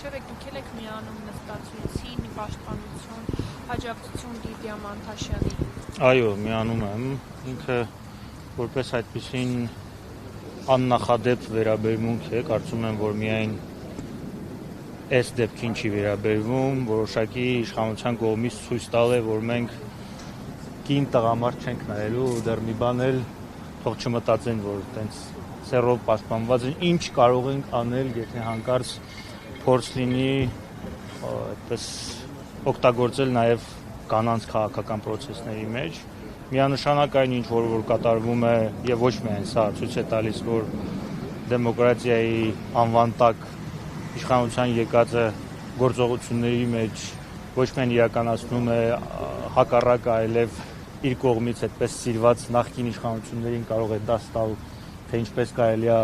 Չէ՞ դուք եք միանում նստածույցին, պաշտպանություն, աջակցություն Լիդիա Մանթաշյանի։ Այո, միանում եմ, ինքը որպես այդպիսին աննախադեպ վերաբերմունք է, կարծում եմ, որ միայն այս դեպքին չի վերաբերվում, որոշակի իշխանության կողմից ցույց տալ է, որ մենք կին տղամարդ չենք նայելու, դեռ մի բան էլ թող չմտածեն, որ տենց սեռով պաշտպանված են, ինչ կարող ենք անել, եթե հանկարծ փորձ լինի այդպես օգտագործել նաև կանանց քաղաքական պրոցեսների մեջ։ Միանշանակ այն ինչ որ կատարվում է եւ ոչ միայն սա ցույց է տալիս, որ դեմոկրատիայի անվան տակ իշխանության եկածը գործողությունների մեջ ոչ միայն իրականացնում է հակառակը, այլև իր կողմից այդպես սիրված նախկին իշխանություններին կարող է դաս տալ, թե ինչպես կարելի է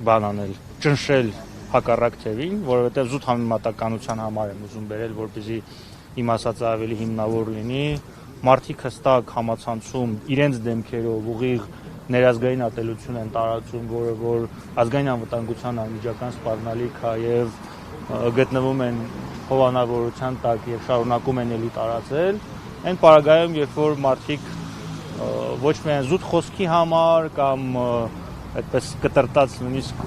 բան անել, ճնշել հակառակ թևին, որովհետև զուտ համեմատականության համար եմ ուզում բերել, որպեսզի իմ ասածը ավելի հիմնավոր լինի, մարդիկ հստակ համացանցում իրենց դեմքերով ուղիղ ներազգային ատելություն են տարածում, որը որ ազգային անվտանգության անմիջական սպառնալիք է եւ գտնվում են հովանավորության տակ եւ շարունակում են ելի տարածել, այն պարագայում, երբ որ մարդիկ ոչ միայն զուտ խոսքի համար կամ այդպես կտրտած նույնիսկ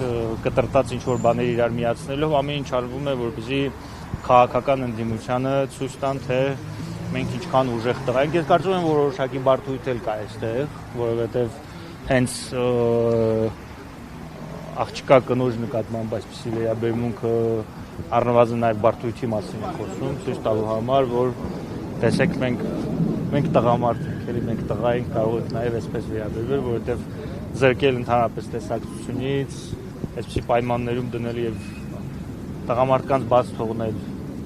կտրտած ինչ որ բաներ իրար միացնելով ամեն ինչ արվում է, որպեսզի քաղաքական ընդդիմությանը ցույց տան, թե մենք ինչքան ուժեղ տղա ենք։ Ես կարծում եմ, որ որոշակի բարդույթ էլ կա այստեղ, որովհետև հենց աղջկա կնոջ նկատմամբ այսպիսի վերաբերմունքը առնվազն նաև բարդույթի մասին է խոսում, ցույց տալու համար, որ տեսեք մենք տղամարդ ենք, էլի մենք տղա ենք, կարող ենք նաև այսպես վերաբերվել, որովհետև զրկել ընդհանրապես տեսակցությունից, այսպիսի պայմաններում դնել եւ տղամարդկանց բաց թողնել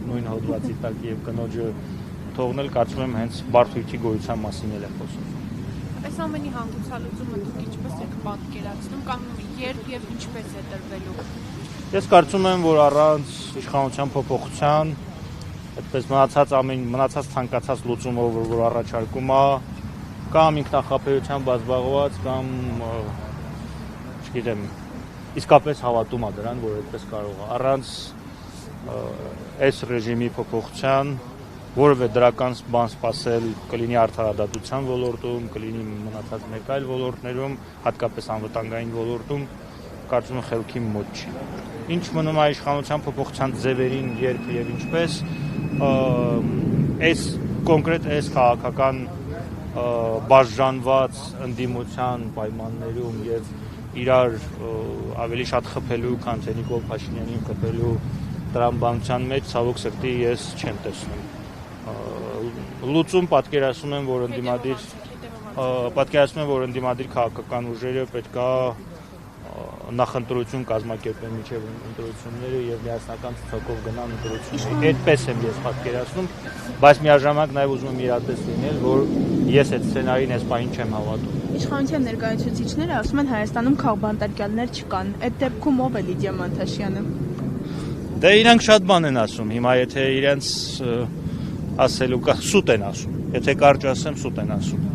նույն հոդվածի տակ եւ կնոջը թողնել, կարծում եմ հենց բարդույթի գոյության մասին էլ է խոսում։ Այս ամենի հանգուցալուծումը դուք ինչպես եք պատկերացնում կամ երբ եւ ինչպես է տրվելու։ Ես կարծում եմ, որ առանց իշխանության փոփոխության, այդպես մնացած ցանկացած լուծումով, որ առաջարկում է, կամ ինքնախապեյությամբ բազբաղված, կամ չգիտեմ, իսկապես հավատում է դրան, որ այդպես կարող է։ Առանց այս ռեժիմի փոփոխության որևէ դրական բան սպասել կլինի արդարադատության ոլորտում, կլինի մնացած մեկ այլ ոլորտներում, հատկապես անվտանգային ոլորտում, կարծում եմ խելքի մոտ չի։ Ինչ մնում է իշխանության փոփոխության ձևերին, երբ եւ ինչպես, այս կոնկրետ այս քաղաքական բաժանված ընդդիմության պայմաններում եւ իրար ավելի շատ խփելու, քան թե Նիկոլ Փաշինյանին խփելու տրամաբանության մեջ ցավոք սրտի ես չեմ տեսնում։ Լուծում պատկերացնում եմ, որ ընդդիմադիր քաղաքական ուժերը պետքա նախընտրություն կազմակերպեն մինչև ընտրությունները եւ միասնական ցուցակով գնան ընտրությունների։ Այդպես եմ ես պատկերացնում, բայց միաժամանակ նաեւ ուզում եմ իրատես լինել, որ ես այդ սցենարին այս պահին չեմ հավատում։ Իշխանության ներկայացուցիչները ասում են Հայաստանում քաղբանտարկյալներ չկան։ Այդ դեպքում ով է Լիդիա Մանթաշյանը։ Դե իրանք շատ բան են ասում։ Հիմա եթե իրենց ասելու կա, սուտ են ասում։ Եթե կարճ ասեմ, սուտ են ասում։